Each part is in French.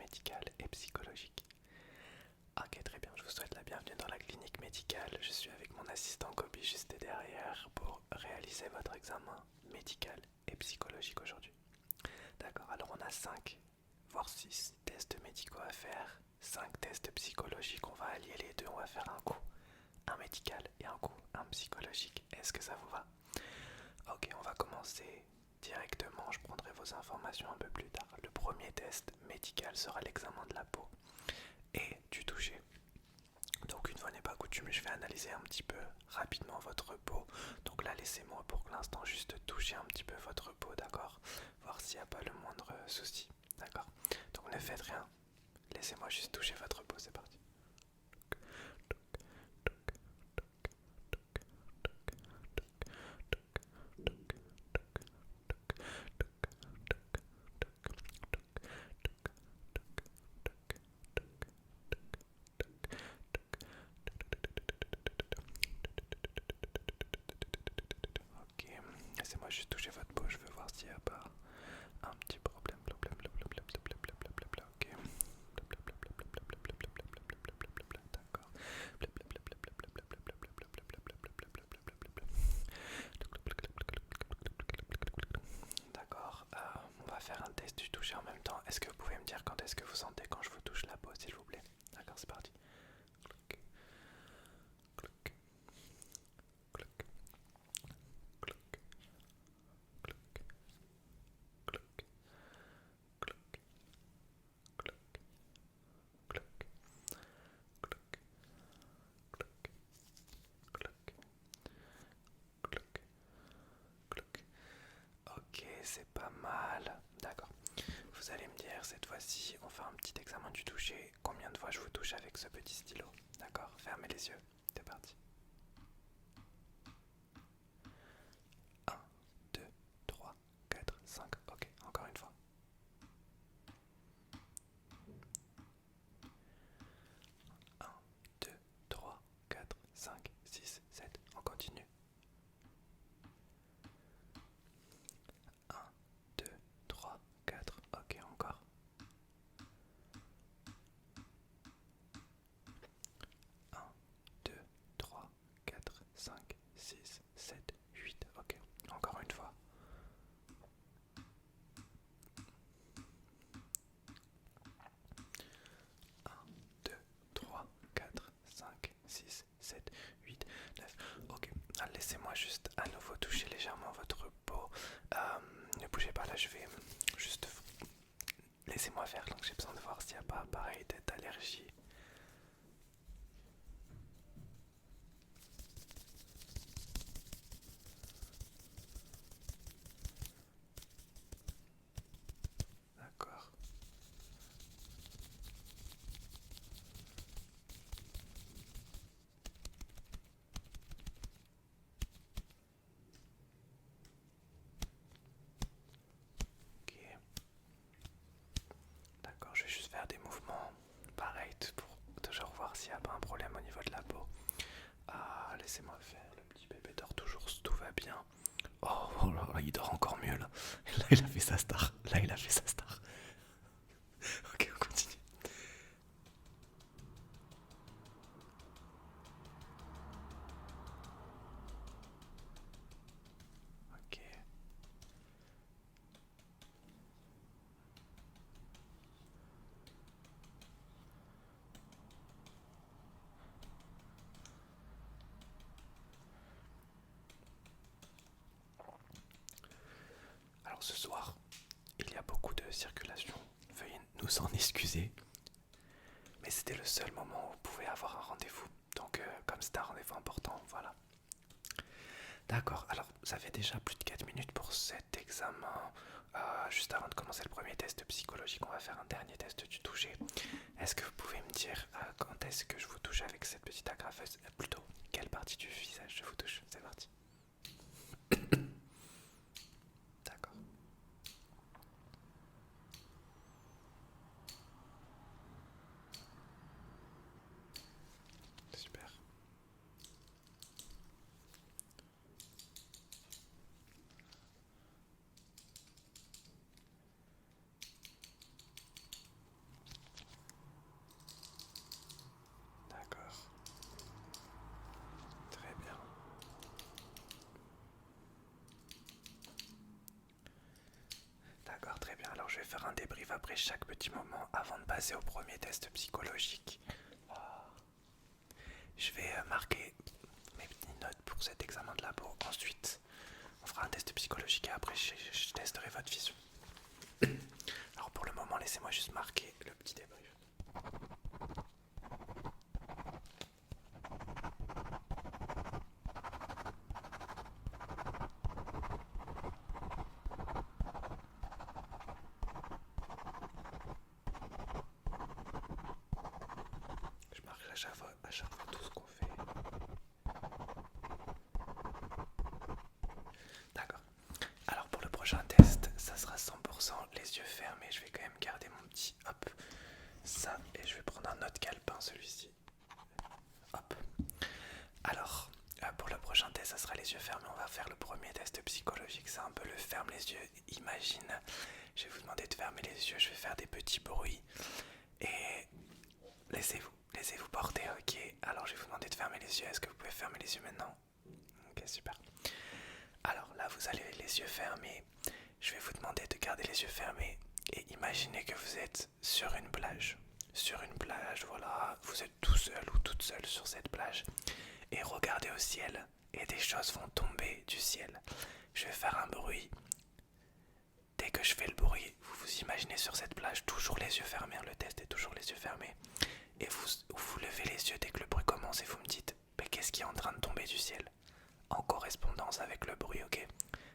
médicale et psychologique. Ok, très bien, je vous souhaite la bienvenue dans la clinique médicale. Je suis avec mon assistant Kobe juste derrière pour réaliser votre examen médical et psychologique aujourd'hui. D'accord, alors on a 5 voire 6 tests médicaux à faire, 5 tests psychologiques, on va allier les deux, on va faire un coup, un médical et un coup, un psychologique. Est-ce que ça vous va? Ok, on va commencer directement, je prendrai vos informations un peu plus tard. Le premier test médical sera l'examen de la peau et du toucher. Donc une fois n'est pas coutume, je vais analyser un petit peu rapidement votre peau. Donc là laissez-moi pour l'instant juste toucher un petit peu votre peau, d'accord? Voir s'il n'y a pas le moindre souci, d'accord? Donc ne faites rien, laissez-moi juste toucher votre peau, c'est parti. Ok, laissez-moi juste toucher votre peau, je veux voir s'il n'y a pas un petit problème. Ok. D'accord. D'accord. On va faire un test du toucher en même temps. Est-ce que vous pouvez me dire quand est-ce que vous sentez quand je vous touche la peau, s'il vous plaît? D'accord, c'est parti. Cloc, cloc, cloc, cloc, cloc, cloc, cloc, cloc, cloc, cloc, cloc, cloc, cloc, cloc. Ok, c'est pas mal. D'accord. Vous allez me dire cette fois-ci, on fait un petit examen du toucher. Combien de fois je vous touche avec ce petit stylo? D'accord, fermez les yeux. C'est parti. Un, 2, 3, 4, 5. Ok, encore une fois. Un, 2, 3, 4, 5, 6, 7. On continue. Un, 2, 3, 4. Ok, encore. Un, 2, 3, 4, 5, 6, 7, 8. Ok, encore une fois. Un, 2, 3, 4, 5, 6, 7, 8, 9. Ok, laissez-moi juste à nouveau toucher légèrement votre peau. Ne bougez pas là, je vais juste... Laissez-moi faire, donc j'ai besoin de voir s'il n'y a pas pareil d'allergie. D'accord. Ok. D'accord, je vais juste faire des mouvements pareils pour toujours voir s'il n'y a pas un problème au niveau de la peau. Ah, laissez-moi faire, le petit bébé dort toujours, tout va bien. Oh, oh là là, il dort encore mieux là. Là, il a fait sa star. Là, il a fait sa star. Ok, on continue. Ok. Alors ce soir, il y a beaucoup de circulation. Veuillez nous en excuser. Mais c'était le seul moment où vous pouvez avoir un rendez-vous. Donc comme c'est un rendez-vous important, voilà. D'accord, alors ça fait déjà plus de 4 minutes pour cet examen. Juste avant de commencer le premier test psychologique, on va faire un dernier test du toucher. Est-ce que vous pouvez me dire quand est-ce que je vous touche avec cette petite agrafeuse? Plutôt, quelle partie du visage je vous touche? C'est parti. D'accord. Super. arrive après chaque petit moment avant de passer au premier test psychologique. Je vais marquer mes petites notes pour cet examen de labo. Ensuite, on fera un test psychologique et après je testerai votre vision. Alors pour le moment, laissez-moi juste marquer le petit débrief. Je marque à chaque fois tout ce qu'on fait. D'accord. Alors pour le prochain test, ça sera 100% les yeux fermés. Je vais quand même garder mon petit hop, ça, et je vais prendre un autre calepin, celui-ci. Hop. Alors, pour le prochain test, ça sera les yeux fermés. On va faire le premier test psychologique. C'est un peu le ferme les yeux. Imagine, je vais vous demander de fermer les yeux. Je vais faire des petits bruits et laissez-vous porter. Ok. Alors, je vais vous demander de fermer les yeux. Est-ce que vous pouvez fermer les yeux maintenant? Ok, super. Alors là, vous avez les yeux fermés. Je vais vous demander de garder les yeux fermés et imaginez que vous êtes sur une plage. Sur une plage, voilà, vous êtes tout seul ou toute seule sur cette plage et regardez au ciel et des choses vont tomber du ciel. Je vais faire un bruit. Dès que je fais le bruit, vous vous imaginez sur cette plage, toujours les yeux fermés, le test est toujours les yeux fermés. Et vous levez les yeux dès que le bruit commence et vous me dites, mais qu'est-ce qui est en train de tomber du ciel? En correspondance avec le bruit, ok?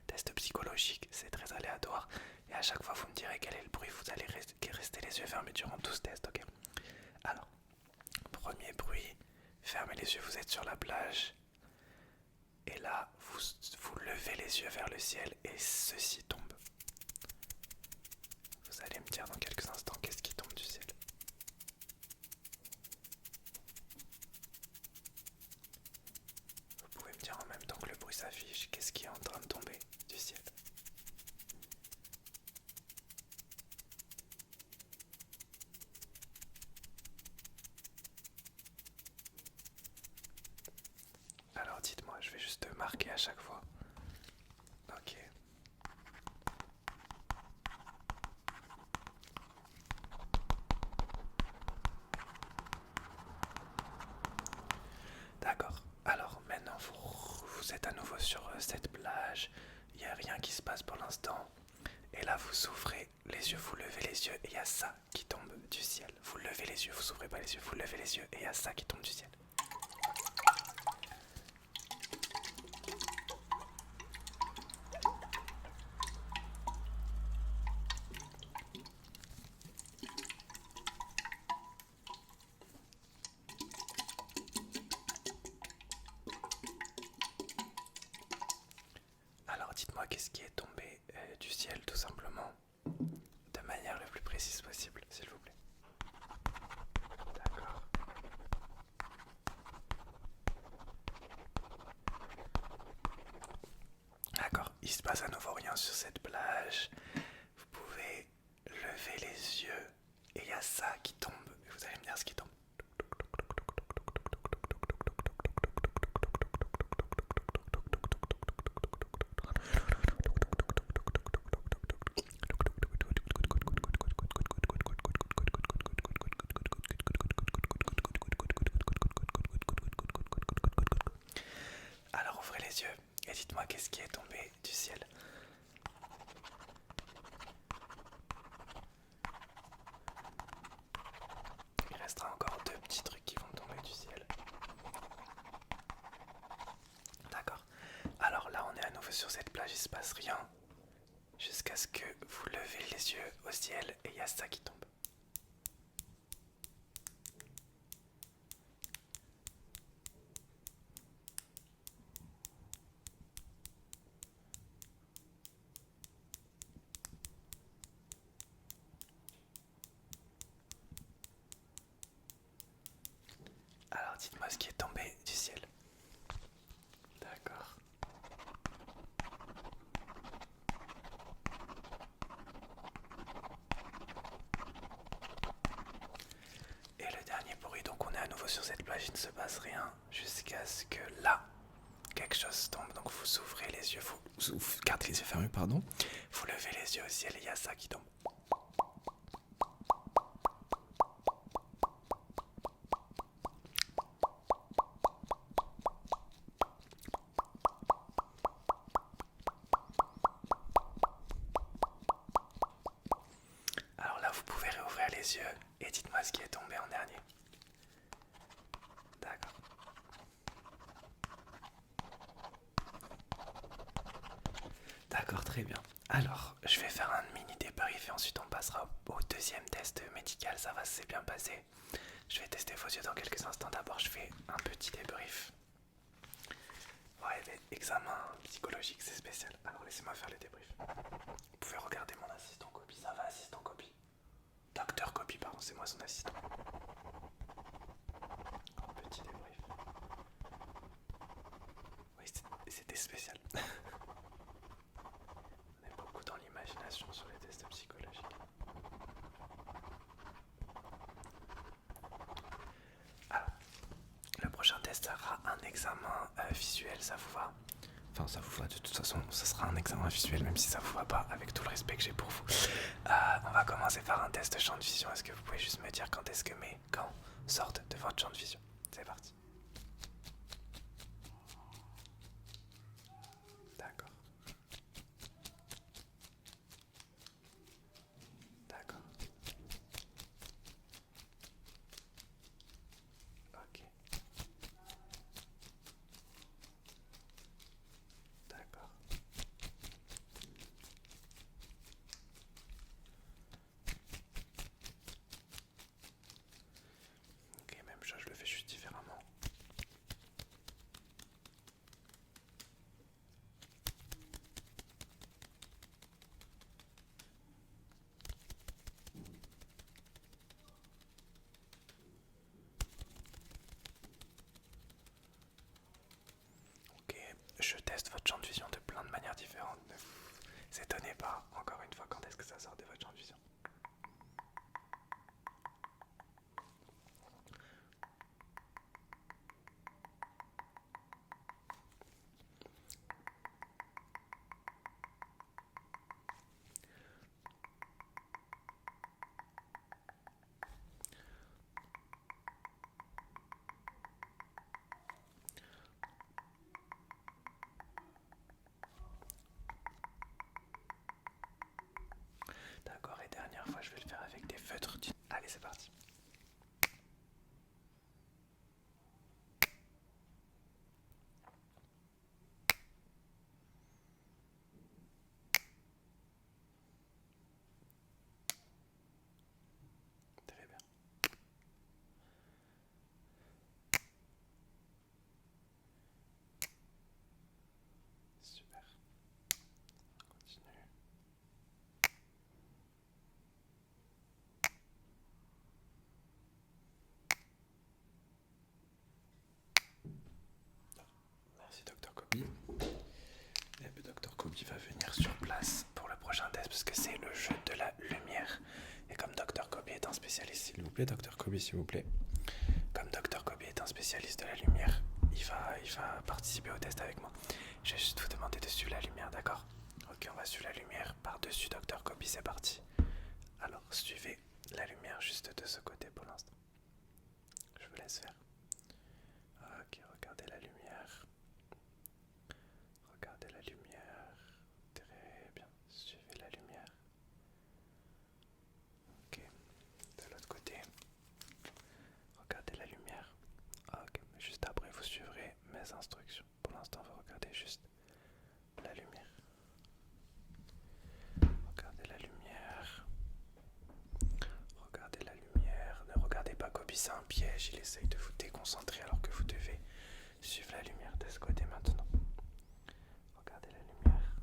Test psychologique, c'est très aléatoire. Et à chaque fois, vous me direz quel est le bruit, vous allez rester les yeux fermés durant tout ce test, ok? Alors, premier bruit, fermez les yeux, vous êtes sur la plage. Et là, vous levez les yeux vers le ciel et ceci tombe. Vous allez me dire dans quelques instants qu'est-ce qui tombe du ciel. Vous pouvez me dire en même temps que le bruit s'affiche qu'est-ce qui est en train de tomber du ciel. Alors dites-moi, je vais juste marquer à chaque fois. Ok. D'accord. Alors maintenant vous êtes à nouveau sur cette plage. Il n'y a rien qui se passe pour l'instant. Et là vous ouvrez les yeux, vous levez les yeux et il y a ça qui tombe du ciel. Vous levez les yeux, vous ouvrez pas les yeux, vous levez les yeux et il y a ça qui tombe du ciel. Alors dites-moi qu'est-ce qui est tombé du ciel tout simplement, de manière la plus précise possible, s'il vous plaît. D'accord. D'accord, il se passe à nouveau rien sur cette plage. Vous pouvez lever les yeux et il y a ça qui tombe. Vous allez me dire ce qui tombe. Alors ouvrez les yeux et dites-moi qu'est-ce qui est tombé du ciel. Il restera encore deux petits trucs qui vont tomber du ciel. D'accord. Alors là on est à nouveau sur cette plage, il se passe rien. Jusqu'à ce que vous levez les yeux au ciel et il y a ça qui tombe. Alors dites-moi ce qui est tombé du ciel. D'accord. Et le dernier bruit, donc on est à nouveau sur cette plage, il ne se passe rien jusqu'à ce que là, quelque chose tombe. Donc vous ouvrez les yeux, vous gardez les yeux fermés, pardon. Vous levez les yeux au ciel et il y a ça qui tombe. les yeux et dites-moi ce qui est tombé en dernier. D'accord. D'accord, très bien. Alors, je vais faire un mini débrief et ensuite on passera au deuxième test médical. Ça va, c'est bien passé. Je vais tester vos yeux dans quelques instants. D'abord, je fais un petit débrief. Ouais, mais examen psychologique, c'est spécial. Alors, laissez-moi faire le débrief. Vous pouvez regarder mon assistant copie. Ça va, assistant copie? Docteur copie, pardon, c'est moi son assistant. Un petit débrief. Oui, c'était spécial. On est beaucoup dans l'imagination sur les tests psychologiques. Alors, le prochain test sera un examen visuel, ça vous va? Enfin, ça vous va de toute façon, ça sera un examen visuel, même si ça vous va pas, avec tout le respect que j'ai pour vous. On va commencer par un test champ de vision. Est-ce que vous pouvez juste me dire quand est-ce que mes gants sortent de votre champ de vision? C'est parti. D'accord. D'accord. Ok. D'accord. Ok, même chose, je le fais juste différemment. Ok, je teste votre champ de vision de plein de manières différentes. Ne vous étonnez pas, encore une fois, quand est-ce que ça sort de votre champ de vision? D'accord, et dernière fois, je vais le faire avec des feutres. Allez, c'est parti. Très bien. Super. On continue. Merci, Docteur Kobe. Et Docteur Kobe va venir sur place pour le prochain test parce que c'est le jeu de la lumière. Et comme Docteur Kobe est un spécialiste, s'il vous plaît, Docteur Kobe, s'il vous plaît. Comme Docteur Kobe est un spécialiste de la lumière, il va participer au test avec moi. Je vais juste vous demander de suivre la lumière, d'accord? Ok, on va suivre la lumière par-dessus Docteur Kobe, c'est parti. Alors, suivez la lumière juste de ce côté pour l'instant. Je vous laisse faire. Ok, regardez la lumière. Regardez la lumière. Très bien. Suivez la lumière. Ok. De l'autre côté. Regardez la lumière. Ok. Juste après, vous suivrez mes instructions. Pour l'instant, vous regardez juste la lumière. Regardez la lumière. Regardez la lumière. Ne regardez pas Kobe, c'est un piège. Il essaye de vous déconcentrer alors que vous devez suivre la lumière de ce côté maintenant. Regardez la lumière.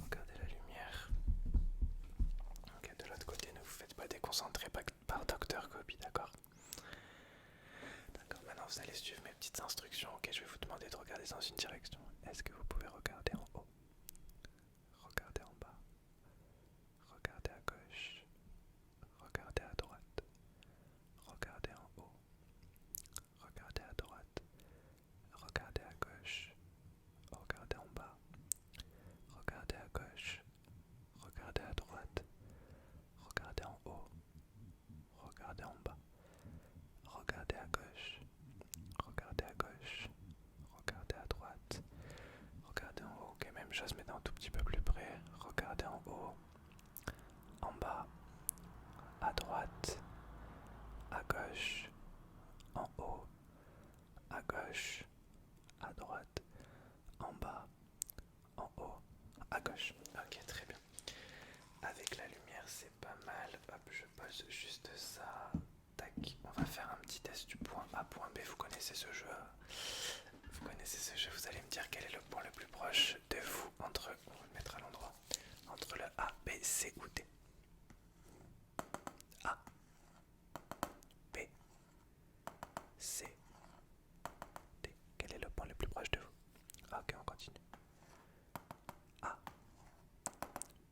Regardez la lumière. Ok, de l'autre côté, ne vous faites pas déconcentrer par Docteur Kobe, d'accord? D'accord, maintenant vous allez suivre mes petites instructions. Ok, je vais vous demander de regarder dans une direction. Est-ce que vous pouvez regarder en haut? Regardez en bas. Regardez à gauche. Regardez à droite. Regardez en haut. Regardez à droite. Regardez à gauche. Regardez en bas. Regardez à gauche. Regardez à droite. Regardez en haut. Regardez en bas. Regardez à gauche. Regardez à gauche. Regardez à droite. Regardez en flèche. Ok, très bien. Avec la lumière, c'est pas mal. Hop, je pose juste ça. Tac. On va faire un petit test du point A, point B. Vous connaissez ce jeu? Vous connaissez ce jeu? Vous allez me dire quel est le point le plus proche de vous entre, on va le mettre à l'endroit, entre le A, B, C ou D. A, B, C, D. Quel est le point le plus proche de vous? Ok, on continue. A,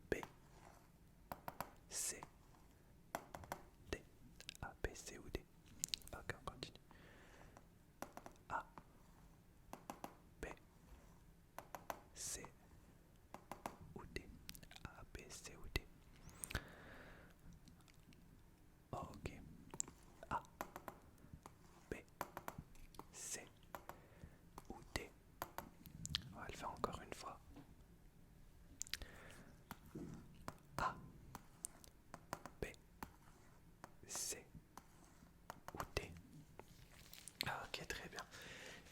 B, C, D. A, B, C ou D. Ok, on continue. A, B, C ou D. A, B, C ou D. Ok. A, B, C ou D. On va le faire encore une fois. A, B, C ou D. Ok, très bien.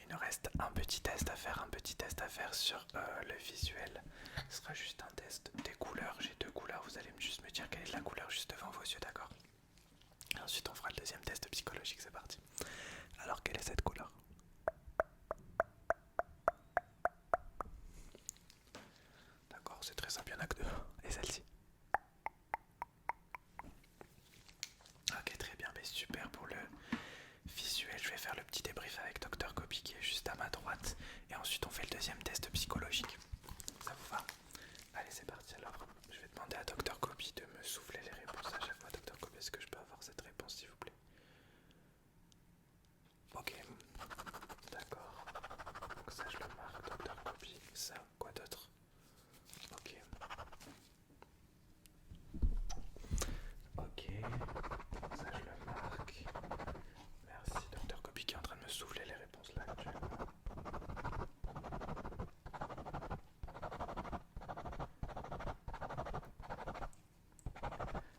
Il nous reste un petit test à faire sur le visuel. Ce sera juste un test des couleurs. J'ai deux couleurs, vous allez juste me dire quelle est la couleur juste devant vos yeux, d'accord? Et ensuite on fera le deuxième test psychologique, c'est parti. Alors quelle est cette couleur? D'accord, c'est très simple, il y en a que deux. Et celle-ci? Ok, très bien, mais super pour le visuel. Je vais faire le petit débrief avec Dr Kobi qui est juste à ma droite. Et ensuite on fait le deuxième test psychologique. Ça vous va? Allez, c'est parti alors. Je vais demander à Dr Kobi de me souffler les réponses à chaque fois. Dr Kobi, est-ce que je peux avoir cette réponse s'il vous plaît? Ok, d'accord. Donc ça je le marque, Dr Kobi. Ça, quoi d'autre? Ok. Ok, ça je le marque. Merci Dr Kobi qui est en train de me souffler les réponses là actuellement.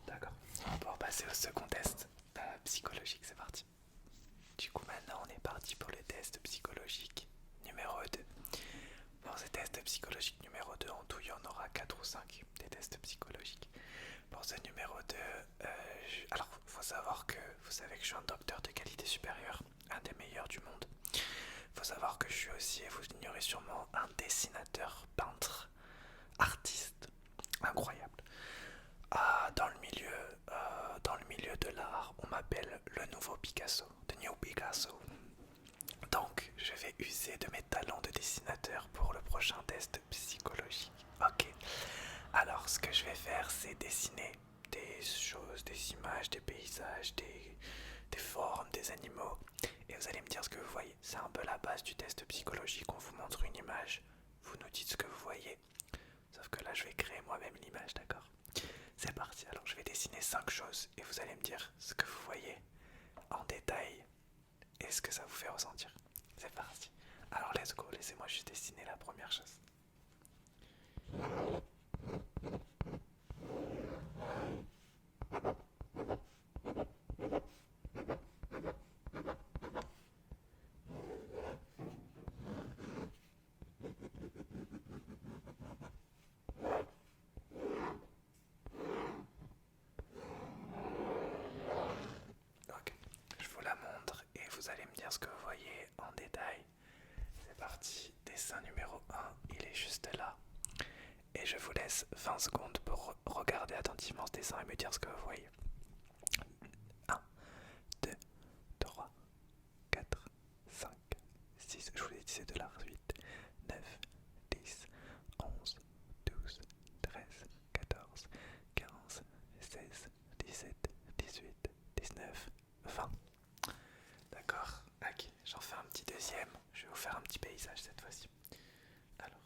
D'accord, on va pouvoir passer au second test psychologique, c'est parti. Du coup maintenant on est parti pour le test psychologique numéro 2. Pour ce test psychologique numéro 2, en tout il y en aura 4 ou 5 des tests psychologiques. Pour ce numéro 2, alors faut savoir que vous savez que je suis un docteur de qualité supérieure, un des meilleurs du monde. Faut savoir que je suis aussi, et vous l'ignorez sûrement, un dessinateur, peintre, artiste incroyable. Dans le milieu de l'art, on m'appelle le nouveau Picasso, the new Picasso. Donc, je vais user de mes talents de dessinateur pour le prochain test psychologique. Ok. Alors, ce que je vais faire, c'est dessiner des choses, des images, des paysages, des formes, des animaux. Et vous allez me dire ce que vous voyez. C'est un peu la base du test psychologique. On vous montre une image, vous nous dites ce que vous voyez. Sauf que là, je vais créer moi-même l'image, d'accord? C'est parti. Alors, je vais dessiner 5 choses et vous allez me dire ce que vous voyez en détail et ce que ça vous fait ressentir. C'est parti. Alors, let's go. Laissez-moi juste dessiner la première chose. Ok, je vous la montre et vous allez me dire ce que vous voyez en détail. C'est parti, dessin numéro 1, il est juste là. Et je vous laisse 20 secondes pour regarder attentivement ce dessin et me dire ce que vous voyez. 1, 2, 3, 4, 5, 6, je vous ai dit c'est de l'art, 8, 9, 10, 11, 12, 13, 14, 15, 16, 17, 18, 19, 20. D'accord, ok, j'en fais un petit deuxième. Je vais vous faire un petit paysage cette fois-ci. Alors.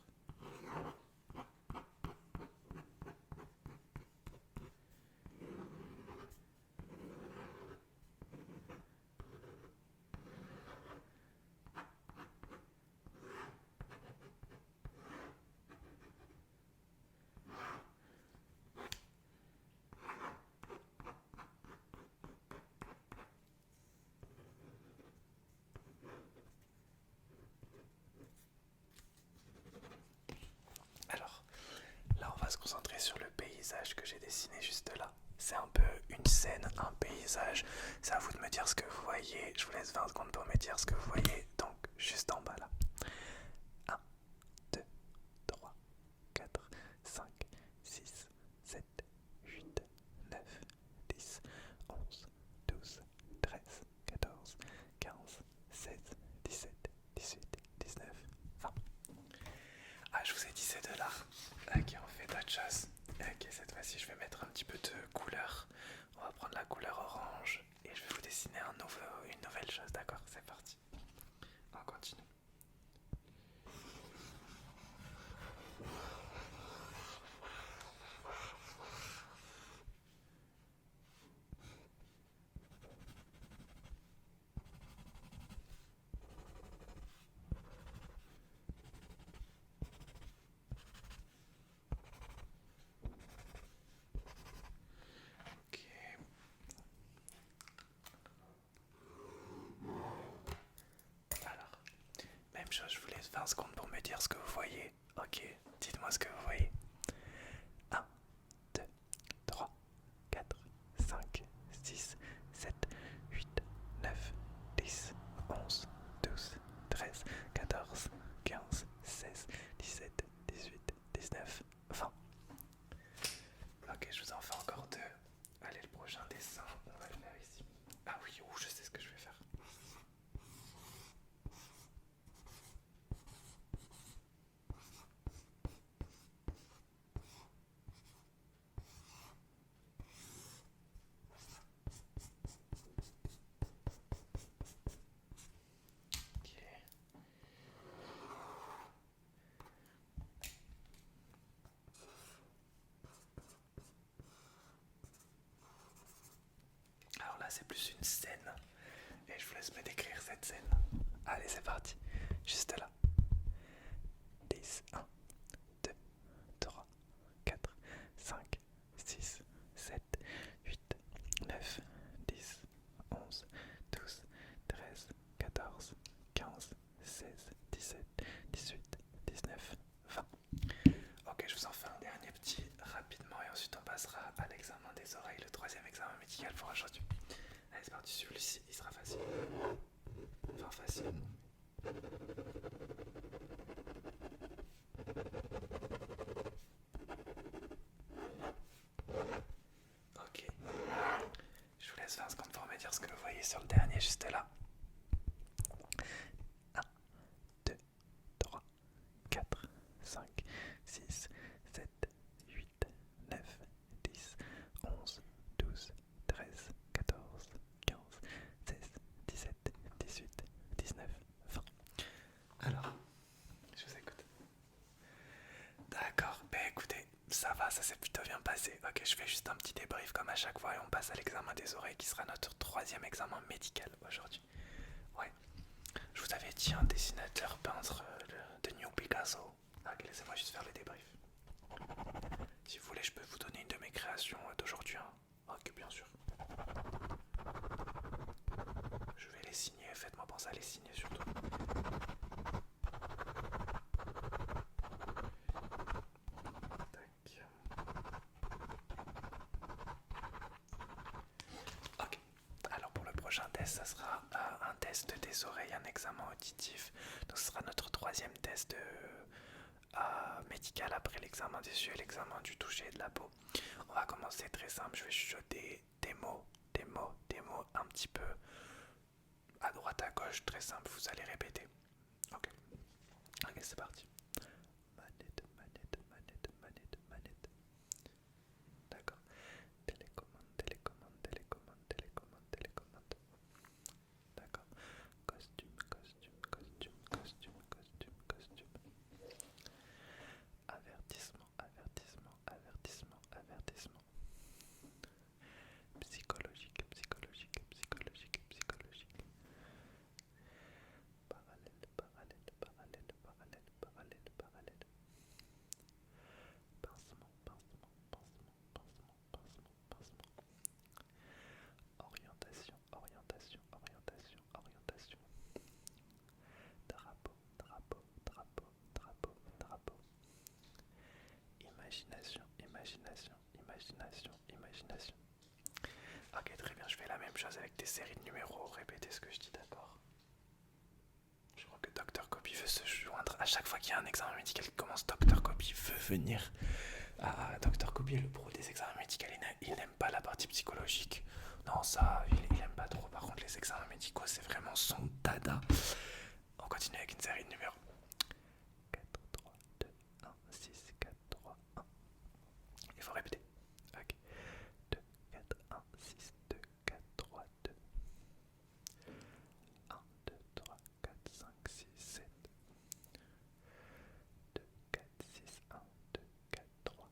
concentrer sur le paysage que j'ai dessiné juste là. C'est un peu une scène, un paysage. C'est à vous de me dire ce que vous voyez. Je vous laisse 20 secondes pour me dire ce que vous voyez. Donc, juste en bas là. 1, 2, 3, 4, 5, 6, 7, 8, 9, 10, 11, 12, 13, 14, 15, 16, 17, 18, 19, 20. Ah, je vous ai dit c'est de l'art. Ok, on fait d'autres choses. Ok, cette fois-ci, je vais mettre un petit peu de couleur. On va prendre la couleur orange et je vais vous dessiner une nouvelle chose. D'accord, c'est parti. On continue. Ok. Alors, même chose, je vous laisse 20 secondes pour me dire ce que vous voyez. Ok, dites-moi ce que vous voyez. 1, 2, 3, 4, 5, 6, 7, 8, 9, 10, 11, 12, 13, 14, 15, 16, 17, 18, 19, 20. Ok, je vous en fais encore deux. Allez, le prochain dessin, on va le faire ici. Ah oui, je sais ce que je vais faire. Ok. Alors là, c'est plus une scène. Et je vous laisse me décrire cette scène. Allez, c'est parti. Juste là. 10, 1, 2, 3, 4, 5, 6, 7, 8, 9, 10, 11, 12, 13, 14, 15, 16, 17, 18, 19, 20. Ok, je vous en fais un dernier petit rapidement et ensuite on passera à l'examen des oreilles, le troisième examen médical pour aujourd'hui. Allez, c'est parti, celui-ci, il sera facile. Enfin, facile. Ok. Je vous laisse 20 secondes pour me dire ce que vous voyez sur le dernier, juste là. 1, 2, 3, 4, 5, 6, 7, 8, 9, 10, 11, 12, 13, 14, 15, 16, 17, 18, 19, 20. Alors, je vous écoute. D'accord, ben écoutez, ça va, ça s'est plutôt bien passé. Ok, je fais juste un petit débrief comme à chaque fois et on passe à l'examen des oreilles qui sera notre troisième examen médical aujourd'hui. Ouais, je vous avais dit un dessinateur peintre de New Picasso. Ok, laissez-moi juste faire le débrief. Si vous voulez, je peux vous donner une de mes créations d'aujourd'hui. Hein. Ok, bien sûr. Je vais les signer, faites-moi penser à les signer surtout. Ok, alors pour le prochain test, ça sera un test des oreilles, un examen auditif. Donc ce sera notre troisième test médical après l'examen des yeux et l'examen du toucher et de la peau. On va commencer très simple, je vais chuchoter des mots un petit peu à droite à gauche, très simple, vous allez répéter. Ok, ok, c'est parti. Manette, manette, manette, manette, manette. D'accord. Télécommande, télécommande, télécommande, télécommande, télécommande. D'accord. Costume, costume, costume, costume, costume, costume. Avertissement, avertissement, avertissement, avertissement. Psychologique, psychologique, psychologique, psychologique. Parallèle, parallèle, parallèle, parallèle, parallèle, parallèle. Pincement, pincement, pincement, pincement, pincement, pincement. Orientation, orientation, orientation, orientation. Drapeau, drapeau, drapeau, drapeau, drapeau. Imagination, même chose avec des séries de numéros, répétez ce que je dis, d'accord? Je crois que Dr Kobe veut se joindre. À chaque fois qu'il y a un examen médical qui commence, Dr Kobe veut venir. Ah, Dr Kobe est le pro des examens médicaux, il n'aime pas la partie psychologique. Non, ça, il aime pas trop. Par contre, les examens médicaux, c'est vraiment son dada. On continue avec une série de numéros. 4, 3, 2, 1, 6, 4, 3, 1. Il faut répéter. Ok. 2, 4, 1, 6, 2, 4, 3, 2. 1, 2, 3, 4, 5, 6, 7. 2, 4, 6, 1, 2, 4, 3.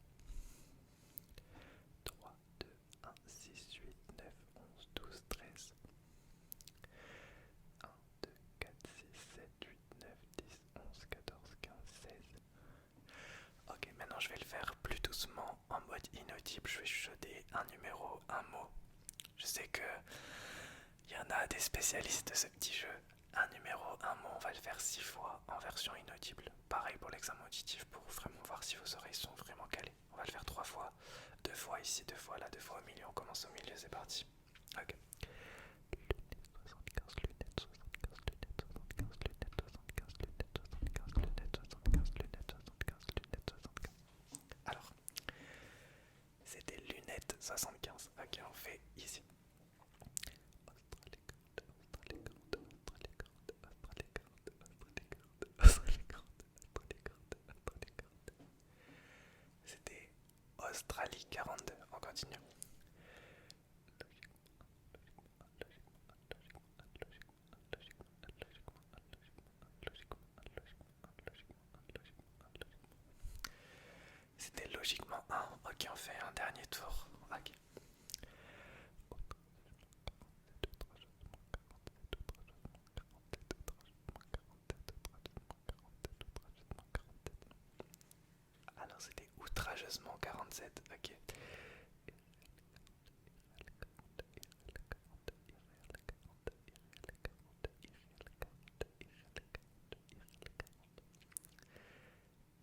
3, 2, 1, 6, 8, 9, 11, 12, 13. 1, 2, 4, 6, 7, 8, 9, 10, 11, 14, 15, 16. Ok, maintenant je vais le faire plus doucement en mode inaudible. Je vais chuchoter un numéro, un mot. Je sais que il y en a des spécialistes de ce petit jeu. Un numéro, un mot, on va le faire 6 fois en version inaudible. Pareil pour l'examen auditif pour vraiment voir si vos oreilles sont vraiment calées. On va le faire 3 fois. 2 fois ici, 2 fois là, 2 fois au milieu. On commence au milieu, c'est parti. Ok. Lunettes 75, lunettes 75, lunettes 75, lunettes 75, lunettes 75, lunettes 75, lunettes 75. Alors, c'était lunettes 75. Ok, on fait ici. C'était Australie 42. On continue. C'était logiquement 1. Ok, on fait un dernier tour. Ok. Ah non, c'était outrageusement 47. Ok.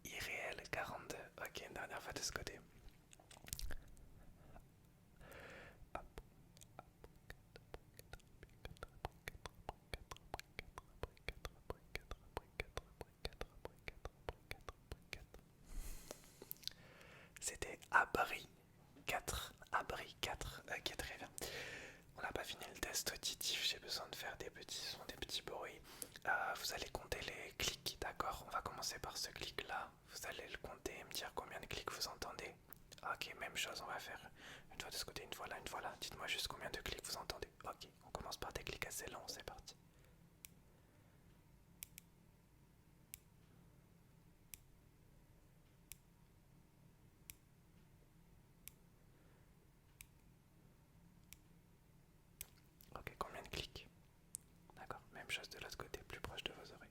Irréel 42. Ok, une dernière fois de ce côté. C'était abri 4. Abri 4. Ok, très bien. On n'a pas fini le test auditif. J'ai besoin de faire des petits sons, des petits bruits. Vous allez compter les clics, d'accord? On va commencer par ce clic-là. Vous allez le compter et me dire combien de clics vous entendez. Ok, même chose, on va faire une fois de ce côté, une fois là, une fois là. Dites-moi juste combien de clics vous entendez. Ok, on commence par des clics assez longs, c'est parti. Ok, combien de clics? D'accord, même chose de l'autre côté, plus proche de vos oreilles.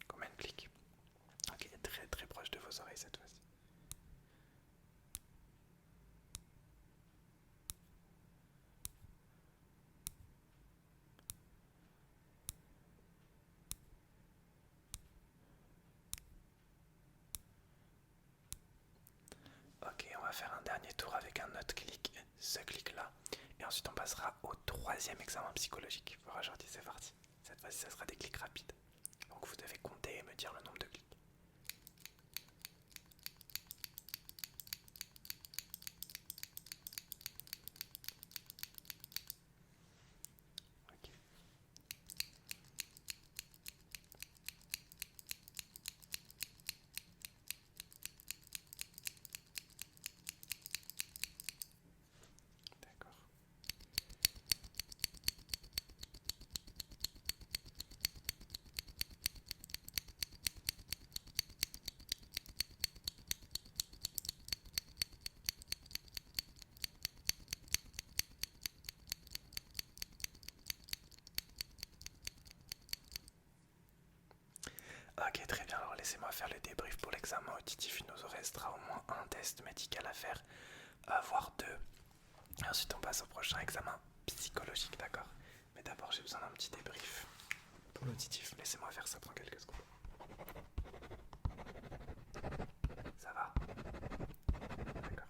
Combien de clics? Ok, très très proche de vos oreilles cette fois-ci. Ok, on va faire un dernier tour avec un autre clic, ce clic-là. Et ensuite on passera au troisième examen psychologique. Pour aujourd'hui c'est parti. Cette fois-ci ça sera des clics rapides. Donc vous devez compter et me dire le nombre de clics. Ok. D'accord. Ok, très bien. Alors laissez-moi faire le débrief pour l'examen auditif. Il nous restera au moins un test médical à faire, voire deux. Et ensuite on passe au prochain examen psychologique, d'accord? Mais d'abord j'ai besoin d'un petit débrief pour l'auditif. Laissez-moi faire ça pendant quelques secondes. Ça va? D'accord.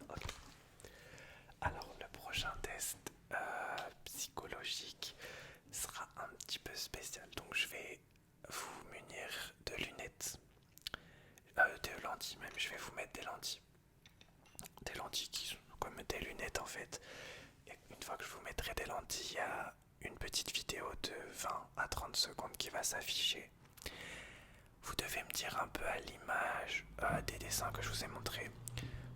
Ok. Alors le prochain test psychologique sera un petit peu spécial. Donc je vais vous munir de lunettes, de lentilles même. Je vais vous mettre des lentilles. Des lentilles qui sont comme des lunettes en fait. Et une fois que je vous mettrai des lentilles, il y a une petite vidéo de 20 à 30 secondes qui va s'afficher. Vous devez me dire un peu à l'image des dessins que je vous ai montrés.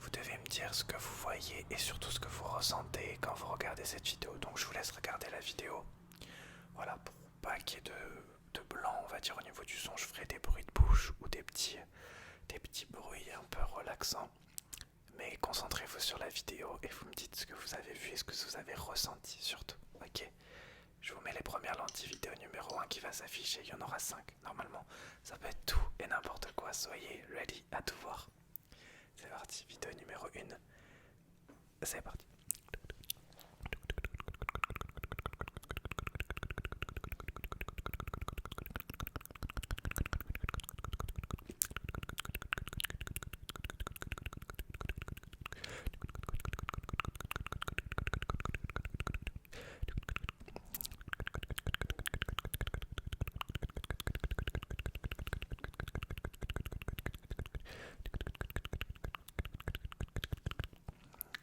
Vous devez me dire ce que vous voyez et surtout ce que vous ressentez quand vous regardez cette vidéo. Donc je vous laisse regarder la vidéo. Voilà, pour pas qu'il y ait de blanc, on va dire au niveau du son, je ferai des bruits de bouche ou des petits bruits un peu relaxants. Mais concentrez-vous sur la vidéo et vous me dites ce que vous avez vu et ce que vous avez ressenti surtout. Ok, je vous mets les premières lentilles vidéo numéro 1 qui va s'afficher. Il y en aura 5 normalement. Ça peut être tout et n'importe quoi. Soyez ready à tout voir. C'est parti, vidéo numéro 1. C'est parti.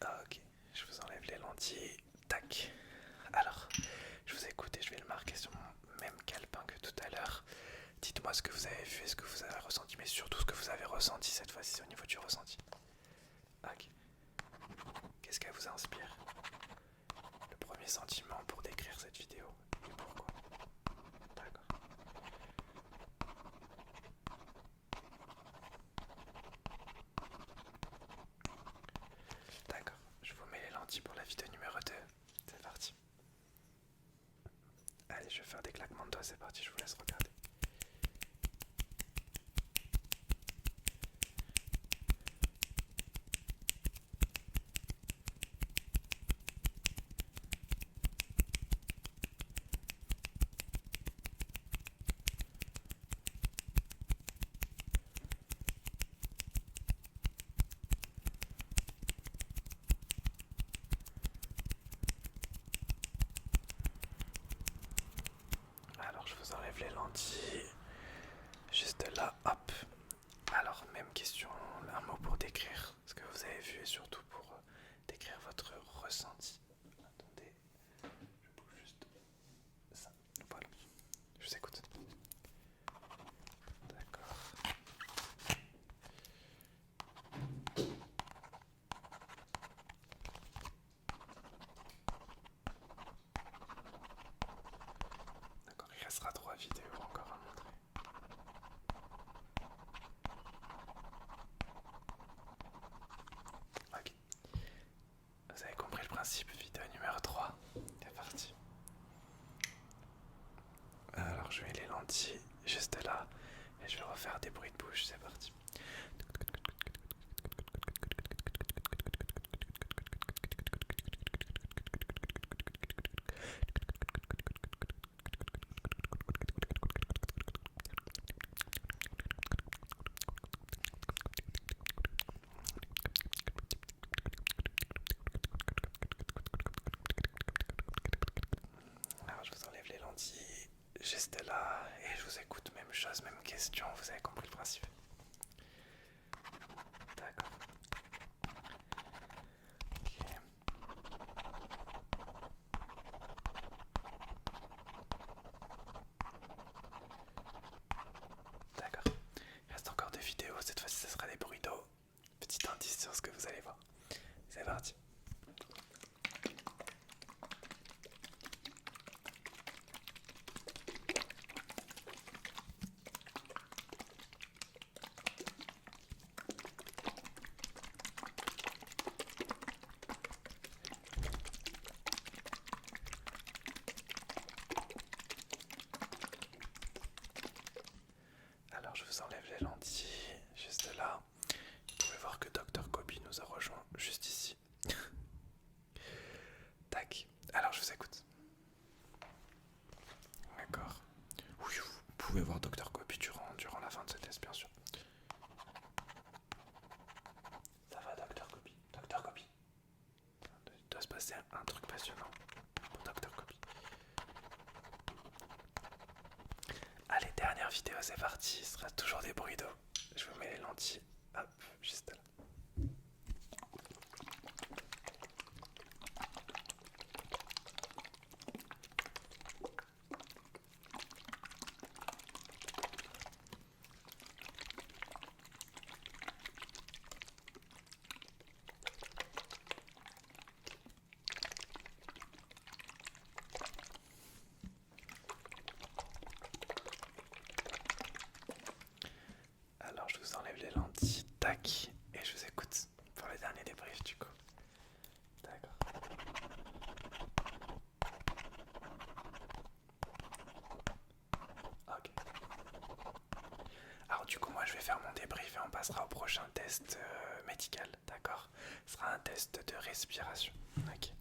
Ok, je vous enlève les lentilles. Tac. Alors, je vous écoute et je vais le marquer sur mon même calepin que tout à l'heure. Dites-moi ce que vous avez vu et ce que vous avez ressenti, mais surtout ce que vous avez ressenti cette fois-ci au niveau du ressenti. Ok. Qu'est-ce qu'elle vous inspire? Le premier sentiment pour décrire cette vidéo et pourquoi? D'accord. D'accord. Je vous mets les lentilles pour la vidéo numéro 2. C'est parti. Allez, je vais faire des claquements de doigts, c'est parti, je vous laisse regarder. Alors, je vous enlève les lentilles. Juste là, hop. Alors, même question, un mot pour décrire ce que vous avez vu et surtout pour décrire votre ressenti. Attendez, je bouge juste ça. Voilà, je vous écoute. D'accord. D'accord, il restera 3 vidéos encore à montrer. Ok. Vous avez compris le principe, vidéo numéro 3. C'est parti. Alors je mets les lentilles juste là et je vais refaire des bruits de bouche, c'est parti. Alors je vous enlève les lentilles juste là et je vous écoute, même chose, même question, vous avez compris le principe. D'accord. Ok. D'accord. Il reste encore 2 vidéos, cette fois-ci ce sera des bruits d'eau. Petit indice sur ce que vous allez voir. C'est parti. passer un truc passionnant pour Dr. Kobe. Allez, dernière vidéo, c'est parti. Ce sera toujours des bruits d'eau. Je vous mets les lentilles. Hop, juste là. Alors je vous enlève les lentilles, tac, et je vous écoute pour le dernier débrief du coup. D'accord. Ok. Alors du coup moi je vais faire mon débrief et on passera au prochain test médical, d'accord? Ce sera un test de respiration. Ok.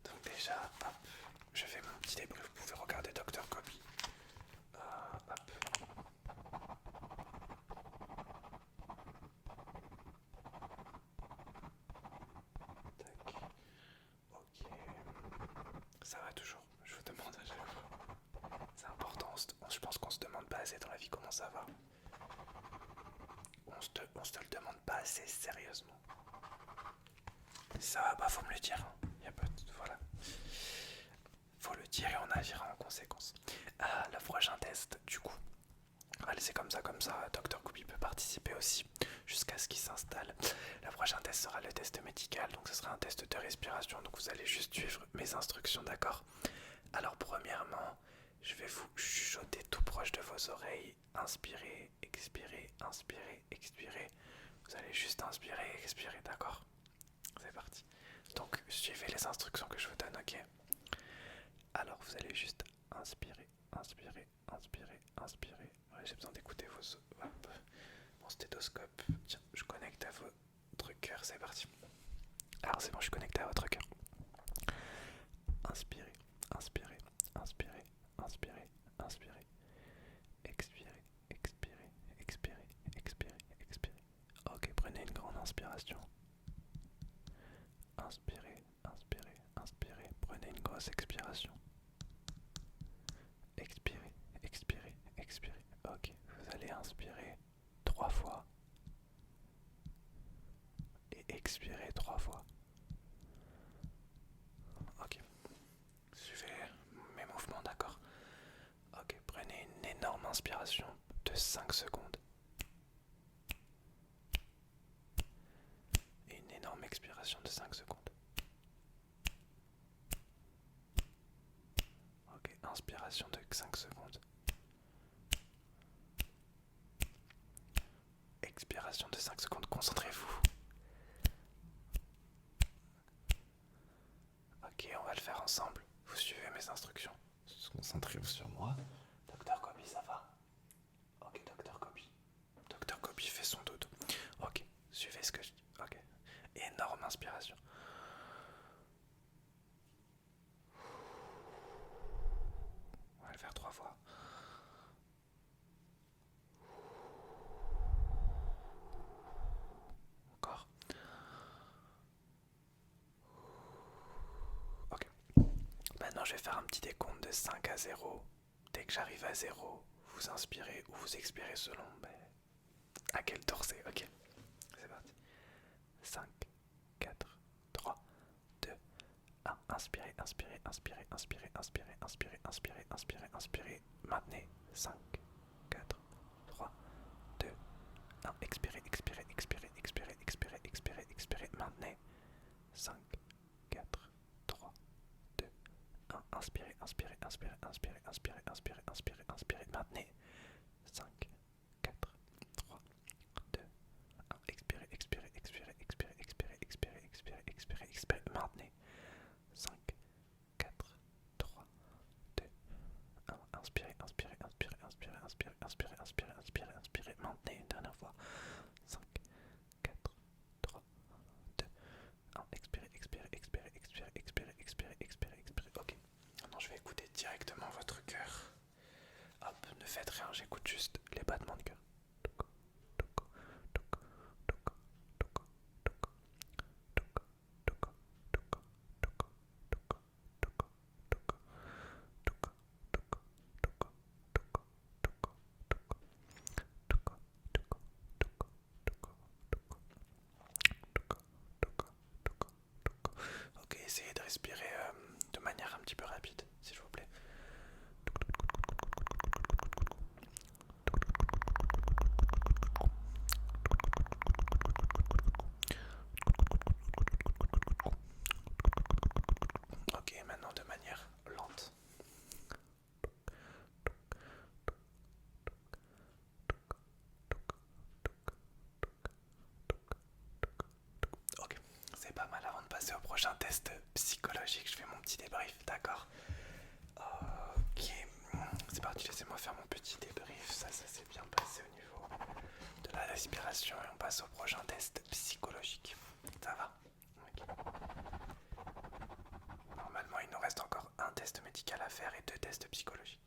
Donc déjà, hop, je fais mon petit débrief, vous pouvez regarder Dr. Kobe. Hop. Tac. Ok. Ça va toujours, je vous demande à chaque fois. C'est important, je pense qu'on se demande pas assez dans la vie comment ça va. On se le demande pas assez sérieusement. Si ça va pas, faut me le dire. Y a pas de... Voilà. Faut le dire et on agira en conséquence. Le prochain test, du coup. Allez, c'est comme ça, Dr. Kobe peut participer aussi jusqu'à ce qu'il s'installe. Le prochain test sera le test médical, donc ce sera un test de respiration. Donc vous allez juste suivre mes instructions, d'accord? Alors premièrement, je vais vous chuchoter tout proche de vos oreilles. Inspirez, expirez, inspirez, expirez. Vous allez juste inspirer et expirer, d'accord? C'est parti. Donc suivez les instructions que je vous donne, ok? Alors vous allez juste inspirer, inspirer, inspirer, inspirer. Ouais, j'ai besoin d'écouter mon stéthoscope. Tiens, je connecte à votre cœur, c'est parti. Alors c'est bon, je suis connecté à votre cœur. Inspirez, inspirez, inspirez, inspirez, inspirez. Expirez, expirez, expirez, expirez, expirez. Ok, prenez une grande inspiration. Inspirez, inspirez, inspirez. Prenez une grosse expiration. Expirez, expirez, expirez. Ok, vous allez inspirer 3 fois et expirer 3 fois. Ok, suivez mes mouvements, d'accord? Ok, prenez une énorme inspiration de 5 secondes. Et une énorme expiration de 5 secondes. Ok, inspiration de 5 secondes. Expiration de 5 secondes, concentrez-vous. Ok, on va le faire ensemble. Vous suivez mes instructions. Concentrez-vous sur moi. Dr. Kobe, ça va? Ok, Dr. Kobe. Dr. Kobe fait son dodo. Ok, suivez ce que je dis. Ok. Énorme inspiration. On va le faire 3 fois. Encore. Ok. Maintenant, je vais faire un petit décompte de 5 à 0. Dès que j'arrive à 0, vous inspirez ou vous expirez selon à quel tour c'est. Ok. C'est parti. 5, 4, 3, 2, 1. Inspirez, inspirez, inspirez, inspirez, inspirez, inspirez, inspirez, inspirez, inspirez. Maintenez. 5, 4, 3, 2, 1. Expirez, expirez, expirez, expirez, expirez, expirez, expirez. Maintenez. 5, 4, 3, 2, 1. Inspirez, inspirez, inspirez, inspirez, inspirez, inspirez, inspirez, inspirez. Maintenez. 5, 4, 3, 2, 1. Expirez, expirez, expirez, expirez, expirez, expirez, expirez, expirez, expirez. Maintenez. 5, 4, 3, 2, 1. Inspirez, inspirez, inspirez, inspirez, inspirez, inspirez, inspirez, inspirez, inspirez. Maintenez une dernière fois. 5, 4, 3, 2, 1. Expirez, expirez, expirez, expirez, expirez, expirez, expirez, expirez. Ok. Maintenant je vais écouter directement votre cœur. respirer de manière un petit peu rapide, s'il vous plaît. Ok, maintenant de manière lente. Ok, c'est pas mal. Avant de passer au prochain test psychologique, je fais mon petit débrief, d'accord? Ok, c'est parti, laissez-moi faire mon petit débrief. Ça s'est bien passé au niveau de la respiration et on passe au prochain test psychologique. Ça va? Ok. Normalement, il nous reste encore un test médical à faire et 2 tests psychologiques.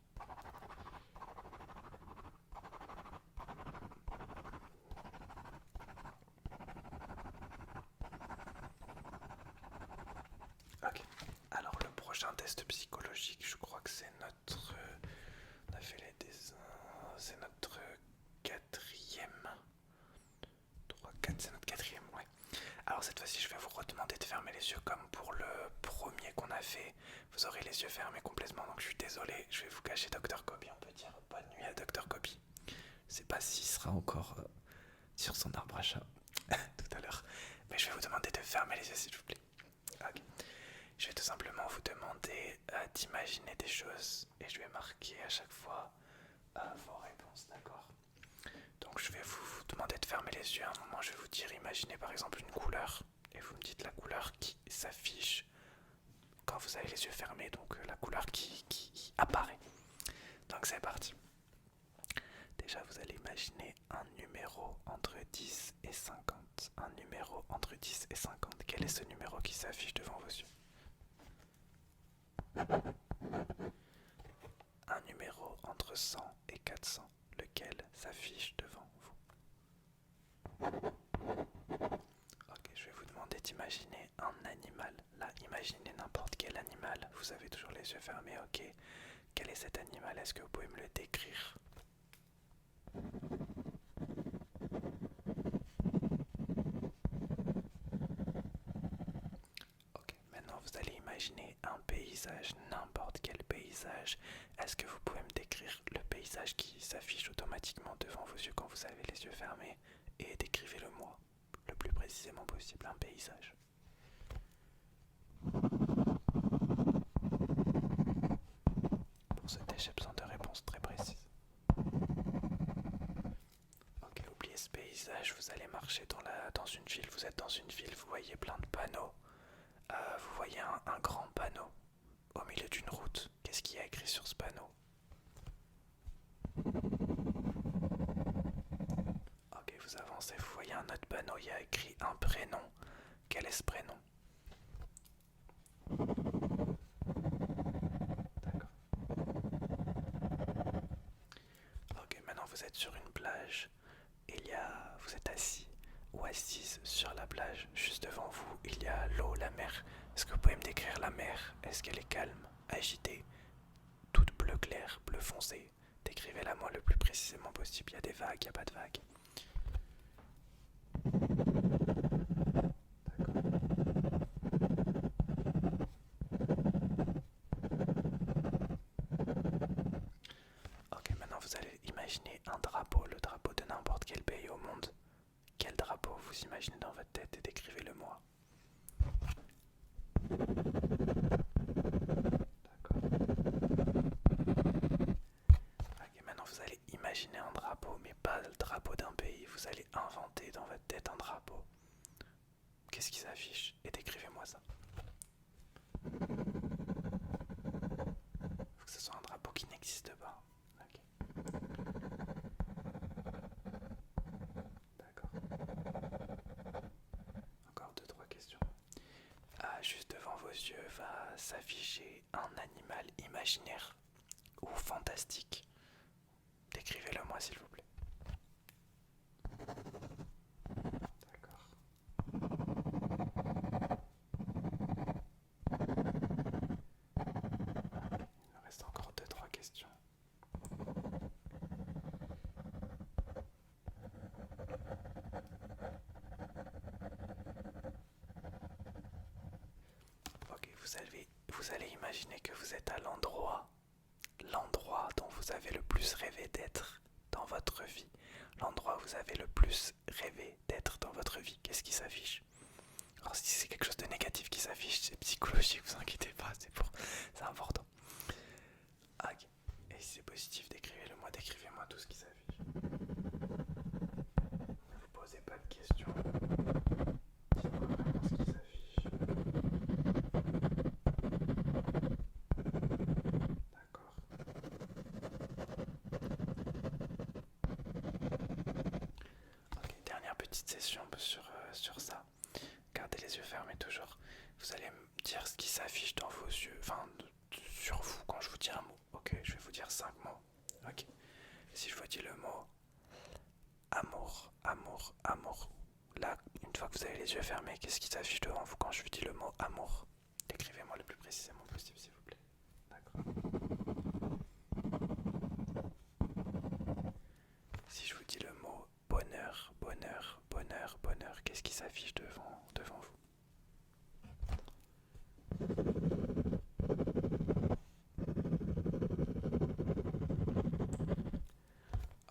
Ok, alors le prochain test psychologique, je crois que c'est notre... on a fait les dessins... C'est notre quatrième... 3, 4, c'est notre quatrième, ouais. Alors cette fois-ci, je vais vous redemander de fermer les yeux comme pour le premier qu'on a fait. Vous aurez les yeux fermés complètement, donc je suis désolé, je vais vous cacher Dr Kobe. On peut dire bonne nuit à Dr Kobe. Je sais pas s'il sera encore sur son arbre à chat tout à l'heure, mais je vais vous demander de fermer les yeux s'il vous plaît. Ok. Je vais tout simplement vous demander d'imaginer des choses et je vais marquer à chaque fois vos réponses, d'accord? Donc je vais vous demander de fermer les yeux. À un moment, je vais vous dire, imaginez par exemple une couleur et vous me dites la couleur qui s'affiche quand vous avez les yeux fermés, donc la couleur qui apparaît. Donc c'est parti. Déjà, vous allez imaginer un numéro entre 10 et 50. Un numéro entre 10 et 50. Quel est ce numéro qui s'affiche devant vos yeux? Un numéro entre 100 et 400. Lequel s'affiche devant vous? Ok, je vais vous demander d'imaginer un animal. Là, imaginez n'importe quel animal. Vous avez toujours les yeux fermés, ok. Quel est cet animal? Est-ce que vous pouvez me le décrire? Ok, maintenant vous allez imaginer un paysage, n'importe quel paysage. Est-ce que vous pouvez me décrire le paysage qui s'affiche automatiquement devant vos yeux quand vous avez les yeux fermés? Et décrivez-le-moi le plus précisément possible, un paysage. Pour ce test, j'ai besoin de réponses très précises. Ok, oubliez ce paysage, vous allez marcher dans une ville, vous êtes dans une ville, vous voyez plein de panneaux. Vous voyez un grand panneau au milieu d'une route. Qu'est-ce qu'il y a écrit sur ce panneau? Ok, vous avancez, vous voyez un autre panneau, il y a écrit un prénom. Quel est ce prénom? D'accord. Ok, maintenant vous êtes sur une plage. Vous êtes assis ou assise sur la plage. Juste devant vous, il y a l'eau, la mer. Est-ce que vous pouvez me décrire la mer? Est-ce qu'elle est calme, agitée, toute bleu clair, bleu foncé? Décrivez-la moi le plus précisément possible. Il y a des vagues, il n'y a pas de vagues. Ok, maintenant vous allez imaginer un drapeau, le drapeau de n'importe quel pays au monde. Quel drapeau vous imaginez dans votre tête et décrivez-le moi. D'accord. Ok, maintenant vous allez imaginer un drapeau, mais pas le drapeau d'un pays. Vous allez inventer dans votre tête un drapeau. Qu'est-ce qui s'affiche? Et décrivez-moi ça. Faut que ce soit un drapeau qui n'existe pas. Ok. D'accord. Encore deux, trois questions. Juste devant vos yeux va s'afficher un animal imaginaire ou fantastique. Décrivez-le moi s'il vous plaît. D'accord. Il me reste encore deux, trois questions. Ok, vous vous allez imaginer que vous êtes à l'endroit dont vous avez le plus rêvé d'être dans votre vie. L'endroit où vous avez le plus rêvé d'être dans votre vie. Qu'est-ce qui s'affiche? Alors si c'est quelque chose de négatif qui s'affiche, c'est psychologique, vous inquiétez pas, c'est important. Ok. Et si c'est positif, décrivez-le-moi, décrivez-moi tout ce qui s'affiche. Ne vous posez pas de questions. Dites-moi vraiment ce qui s'affiche. D'accord. Ok, dernière petite session sur ça. Gardez les yeux fermés toujours. Vous allez me dire ce qui s'affiche dans vos yeux, enfin sur vous quand je vous dis un mot. Ok, je vais vous dire 5 mots. Ok. Si je vous dis le mot amour, amour, amour. Là, une fois que vous avez les yeux fermés, qu'est-ce qui s'affiche devant vous quand je vous dis le mot amour? Décrivez-moi le plus précisément possible, s'il vous plaît. D'accord. Si je vous dis le mot bonheur, bonheur, bonheur, bonheur, qu'est-ce qui s'affiche devant vous?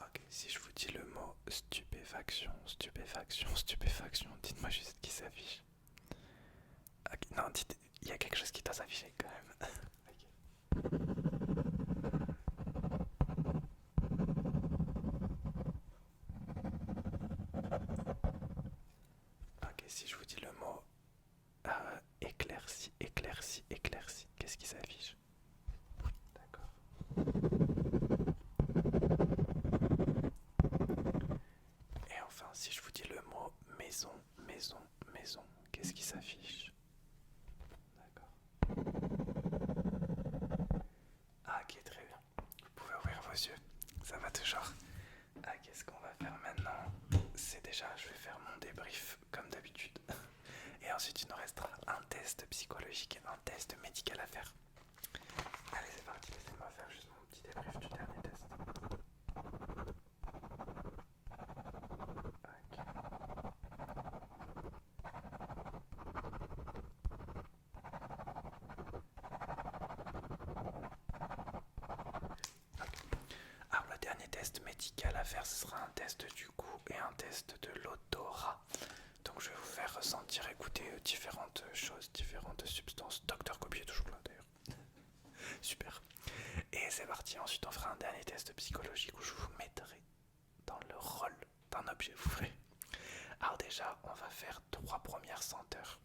Ok, si je vous dis le mot stupéfaction, stupéfaction, stupéfaction, dites-moi juste qui s'affiche. Okay, non, dites, il y a quelque chose qui doit s'afficher quand même. Ok, si je vous dis le mot éclairci, éclairci, éclairci, qu'est-ce qui s'affiche? D'accord. Et enfin, si je vous dis le mot maison, maison, maison, qu'est-ce qui s'affiche? D'accord. Ah, ok, très bien. Vous pouvez ouvrir vos yeux. Ça va toujours. Ah, qu'est-ce qu'on va faire maintenant? C'est déjà, je vais faire mon débrief comme d'habitude. Et ensuite, il nous restera un test psychologique et un test médical à faire. Allez, c'est parti. Laissez-moi faire juste mon petit débrief du dernier test. Alors le dernier test médical à faire, ce sera un test du goût et un test de l'odorat. Donc je vais vous faire ressentir, écouter différentes choses, différentes substances. Docteur Kobi est toujours là d'ailleurs. Super. Et c'est parti, ensuite on fera un dernier test psychologique où je vous mettrai dans le rôle d'un objet, vous verrez. Alors déjà, on va faire 3 premières senteurs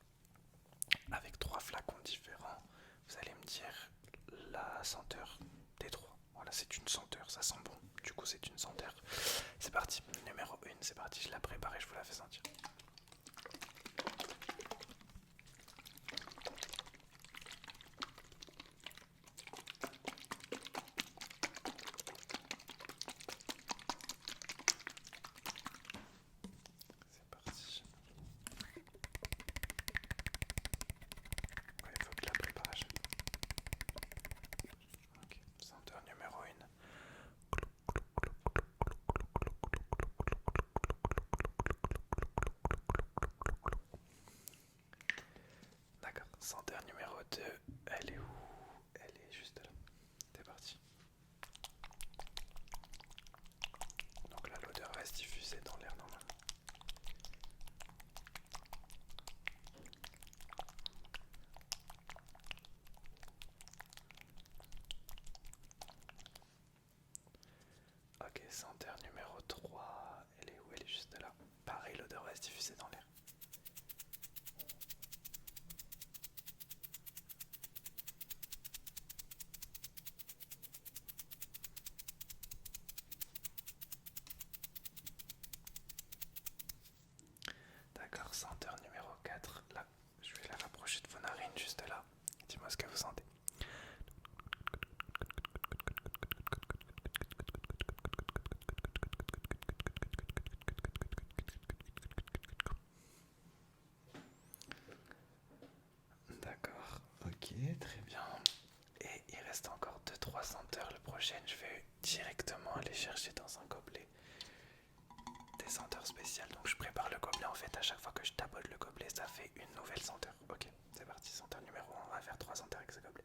avec 3 flacons différents. Vous allez me dire la senteur des 3. Voilà, c'est une senteur, ça sent bon. Du coup, c'est une senteur. C'est parti, numéro 1, c'est parti, je la prépare et je vous la fais sentir. C'est parti. Ouais, il faut que je la prépare à chaque fois. Ok, senteur numéro 1. D'accord, senteur numéro 2, elle est où? Elle est juste là. C'est parti. Donc là, l'odeur va se diffuser dans l'air normalement. Ok, senteur numéro 3, elle est où? Elle est juste là. Pareil, l'odeur va se diffuser dans l'air. D'accord, senteur numéro 4, là, je vais la rapprocher de vos narines juste là. Dis-moi ce que vous sentez. D'accord, ok, très bien. Et il reste encore 2-3 senteurs. Le prochain, je vais directement aller chercher dans un gobelet des senteurs spéciales. Donc je prépare le gobelet en fait. À chaque fois que je tapote le gobelet, ça fait une nouvelle senteur. Ok, c'est parti. Senteur numéro 1, on va faire 3 senteurs avec ce gobelet.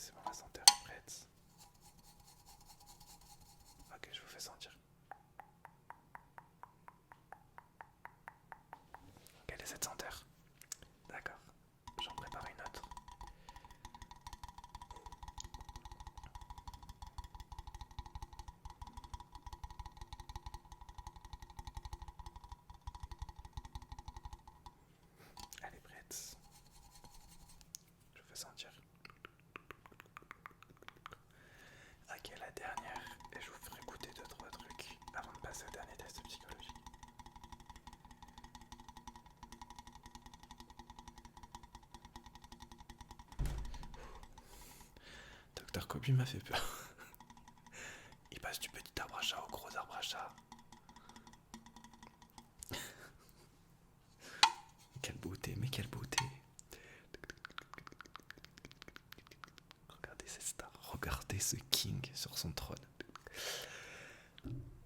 c'est bon, la senteur est prête. Ok, je vous fais sentir. Quelle est cette senteur? D'accord, j'en prépare une autre. Elle est prête. Je vous fais sentir. Ok, la dernière, et je vous ferai goûter 2-3 trucs avant de passer au dernier test psychologique. Docteur Kobe m'a fait peur. Il passe du petit arbre à chat au gros arbre à chat. Quelle beauté, mais quelle beauté. Regardez cette star, regardez ce king sur son trône.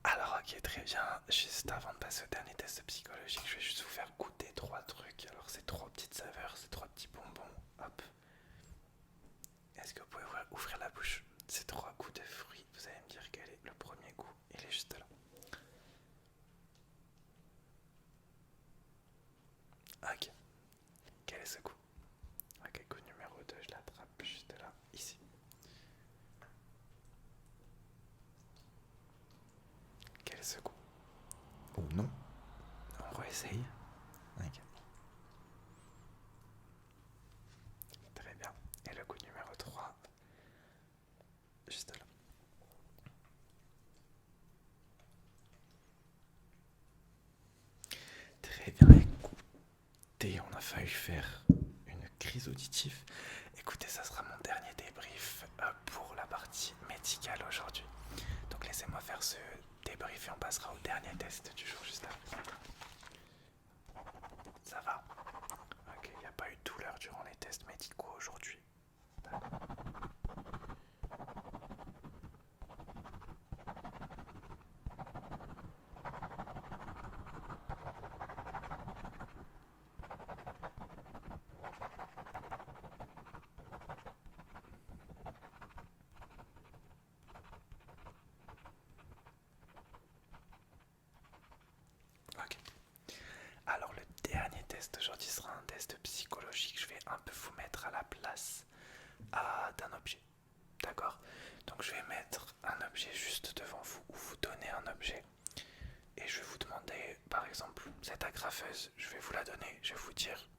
Alors ok, très bien, juste avant de passer au dernier test psychologique, je vais juste vous faire goûter 3 trucs. Alors c'est 3 petites saveurs, c'est 3 petits bonbons, hop. Est-ce que vous pouvez ouvrir la bouche? Ces 3 goûts de fruits, vous allez me dire quel est le premier goût, il est juste là. Ok, quel est ce goût? Ok, goût numéro 2, je l'attrape juste là, ici. Quel est ce goût? Oh non. On réessaye. Ok. Très bien. Et le goût numéro 3, juste là. Très bien, écoutez, on a failli faire une crise auditive. Écoutez, ça sera mon dernier débrief pour la partie médicale aujourd'hui. Donc laissez-moi faire ce débrief et on passera au dernier test du jour juste après. Ça va? Ok, il n'y a pas eu de douleur durant les tests médicaux aujourd'hui. Ok. Alors le dernier test aujourd'hui sera un test psychologique. Je vais un peu vous mettre à la place d'un objet. D'accord? Donc je vais mettre un objet juste devant vous ou vous donner un objet. Et je vais vous demander, par exemple, cette agrafeuse, je vais vous la donner. Je vais vous dire,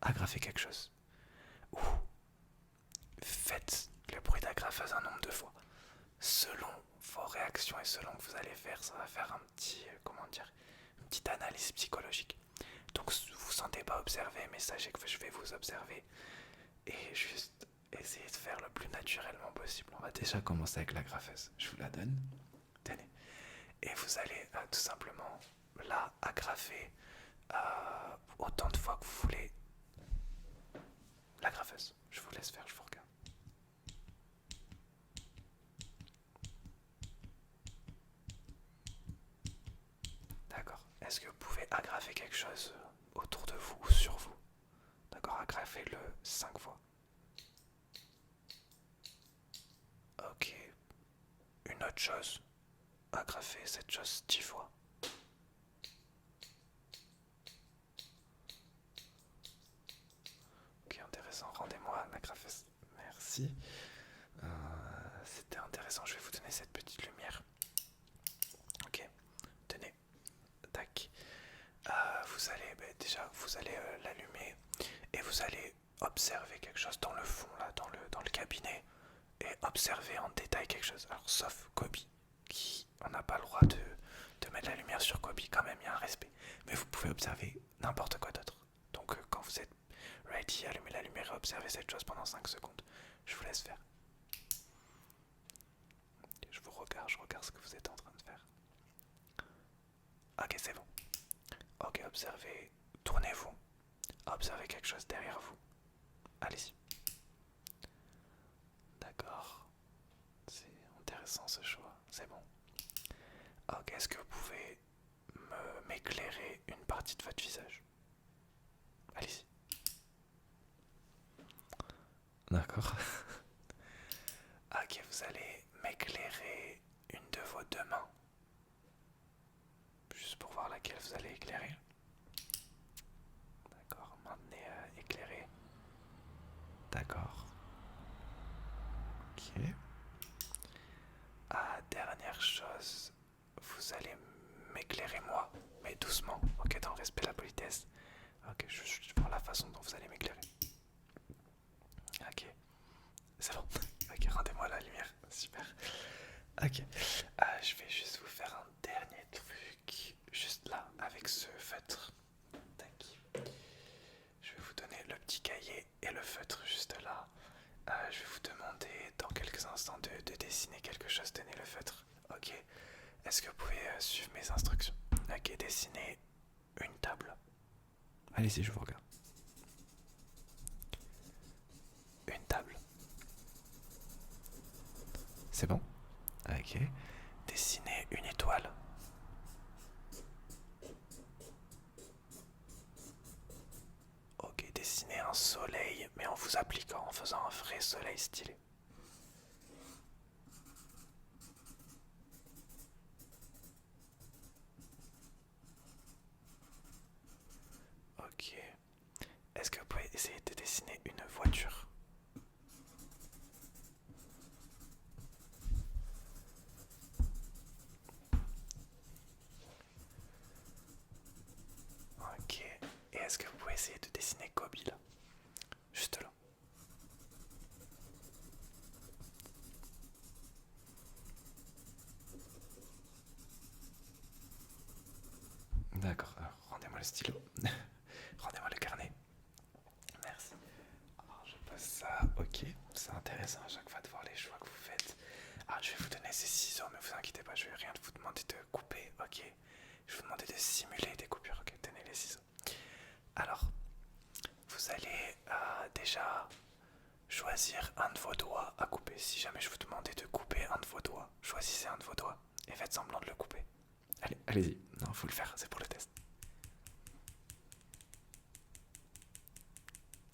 agrafez quelque chose. Ou faites le bruit d'agrafeuse un nombre de fois. Selon vos réactions et selon que vous allez faire, ça va faire un petit, comment dire, une petite analyse psychologique. Donc vous vous sentez pas observé, mais sachez que je vais vous observer et juste essayer de faire le plus naturellement possible. On va déjà commencer avec la graffeuse. Je vous la donne. Tenez. Et vous allez tout simplement la agrafer autant de fois que vous voulez. La graffeuse. Je vous laisse faire, je vous regarde. D'accord. Est-ce que vous pouvez agrafer quelque chose autour de vous ou sur vous? D'accord, agrafez-le 5 fois. Ok. Une autre chose. Agrafez cette chose 10 fois. Ok, intéressant. Rendez-moi la graphiste. Merci. C'était intéressant. Je vais vous donner cette petite lumière. Ok. Tenez. Tac. Vous allez déjà, vous allez l'allumer et vous allez observer quelque chose dans le fond là, dans le cabinet et observer en détail quelque chose. Alors sauf Kobe, qui on n'a pas le droit de mettre la lumière sur Kobe quand même. Il y a un respect. Mais vous pouvez observer n'importe quoi d'autre. Donc quand vous êtes ready, allumez la lumière et observez cette chose pendant 5 secondes. Je vous laisse faire. Je regarde ce que vous êtes en train de faire. Ok, c'est bon. Ok, observez, tournez-vous. Observez quelque chose derrière vous. Allez-y. D'accord. C'est intéressant ce choix. C'est bon. Ok, est-ce que vous pouvez m'éclairer une partie de votre visage? Allez-y. D'accord. vous allez m'éclairer une de vos deux mains. Juste pour voir laquelle vous allez éclairer. D'accord, maintenez éclairé. D'accord. Ok. Dernière chose, vous allez m'éclairer moi, mais doucement, ok, dans le respect de la politesse. Ok, je vois la façon dont vous allez m'éclairer. Ok, c'est bon. Ok, rendez-moi la lumière, super. Ok, je vais juste vous faire un dernier truc, juste là, avec ce feutre. Tac. Je vais vous donner le petit cahier et le feutre juste là. Je vais vous demander dans quelques instants de dessiner quelque chose. Tenez le feutre. Ok. Est-ce que vous pouvez suivre mes instructions? Ok, dessiner une table. Allez-y, je vous regarde. Une table. C'est bon? Ok. Dessiner une étoile. Ok, dessiner un soleil, mais en vous appliquant, en faisant un vrai soleil stylé. Ok. Est-ce que vous pouvez essayer de dessiner une voiture? Ok. Et est-ce que vous pouvez essayer de dessiner Kobe là? Juste là. D'accord, alors rendez-moi le stylo. Rendez-moi le carnet. Merci. Alors je passe ça, ok. C'est intéressant à chaque fois de voir les choix que vous faites. Alors je vais vous donner ces ciseaux, mais vous inquiétez pas, je vais rien vous demander de couper, ok. Je vais vous demander de simuler des coupures, ok. Tenez les ciseaux. Alors, vous allez déjà choisir un de vos doigts à couper. Si jamais je vous demandais de couper un de vos doigts, choisissez un de vos doigts et faites semblant de le couper. Allez, allez-y. Non, faut le faire, c'est pour le test.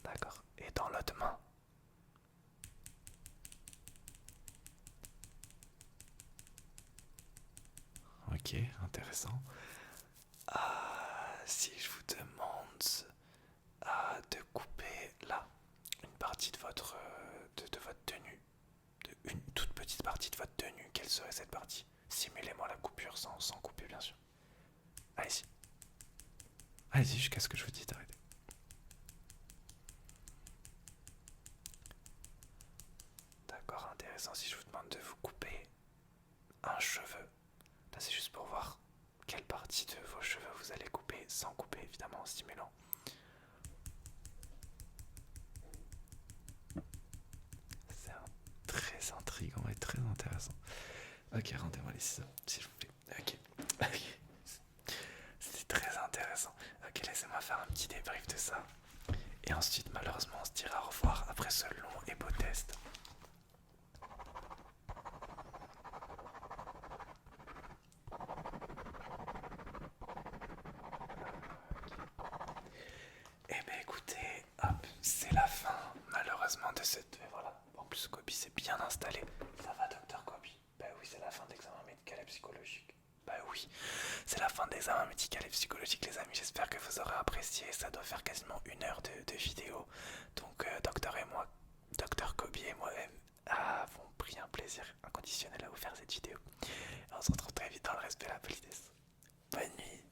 D'accord. Et dans l'autre main. Ok, intéressant. Si je vous demande de couper là une partie de de votre tenue, une toute petite partie de votre tenue, quelle serait cette partie? Simulez-moi la coupure sans couper, bien sûr. Allez-y. Allez-y jusqu'à ce que je vous dise d'arrêter. D'accord, intéressant. Si je vous demande de vous couper un cheveu, là c'est juste pour voir quelle partie de vos cheveux vous allez couper, sans couper évidemment en stimulant. C'est très intriguant et très intéressant. Ok, rendez-moi les ciseaux, s'il vous plaît. Ok. Ok. C'est très intéressant. Ok, laissez-moi faire un petit débrief de ça. Et ensuite, malheureusement, on se dira au revoir après ce long et beau test. Eh ben écoutez, hop, c'est la fin, malheureusement, de cette... Voilà, en plus, Kobe s'est bien installé. Ça va, docteur Kobe? Bah oui, c'est la fin d'examen médical et psychologique. Bah oui, c'est la fin d'examen médical et psychologique, les amis. J'espère que vous aurez apprécié. Ça doit faire quasiment 1 heure de vidéo. Donc, docteur et moi, docteur Kobe et moi-même avons pris un plaisir inconditionnel à vous faire cette vidéo. Et on se retrouve très vite dans le respect et la politesse. Bonne nuit.